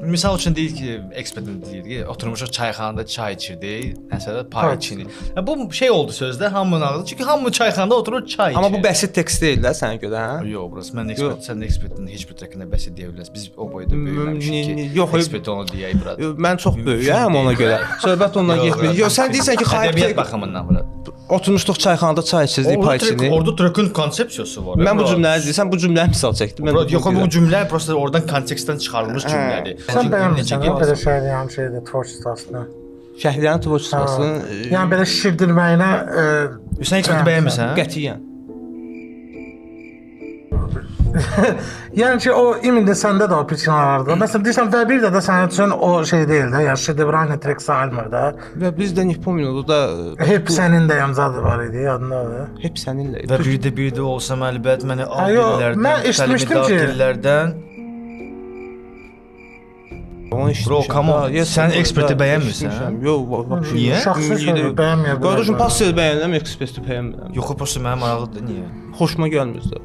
Misal üçün deyir ki, ekspertin deyir ki, oturmuşuq çayxanada çay içirdik, nəsə pay içini. Bu şey oldu sözdə hamının ağzı. Çünki hamı çayxanada oturur çay içir. Amma bu bəsit tekst deyil də sənə görə, hə? Yox, burası mən ekspert, sən ekspertin heç bir tərəfində bəsit deyə bilərsiniz. Biz o boyda böyüməmişik ki, yox, ekspert onu deyək burada. Mən çox böyüyəm ona görə. Söhbət ondan getmir. Yox, sən deyirsən ki, ədəbiyyat baxımından bura. Oturmuşduq çayxanada çay içirdik pay içini. Orada Türkün konsepsiyası var. Mən bu cümləni deyirsən, bu cümləni misal çəkdim. Mən yox, bu cümlə prosta oradan kontekstdən çıxarılmış cümlədir. Sən bəyənmirsən, belə şəhərliyəm şeydir, tvorçustasını. Şəhərliyənin tvorçustasını. Yəni belə şişirdirməyinə Sən eksperti bəyənmirsən? Qətiyyən. Yəni ki, o imində səndə də o piçinlər vardı. Məsələn, deyirsən, və bir də sənət üçün o şey deyil də, ya şedevrani trek sayılmır da. Və biz də Nipomino'da da... Hep sənin də yamzadı var idi, yadındadır. Hep səninlə idi. Və bir də olsam əlbət mənə al dillərdən, mən eşitmişdim ki... dillərdən... Bro, come on, sən eksperti bəyənmirsən? Yox, niyə? Şəxsi bəyənməyəm. Qardaşım, pastel bəyənirəm, eksperti bəyənmirəm. Yox, prosta mənə maraqlıdır, niyə? Xoşuma gəlmir də.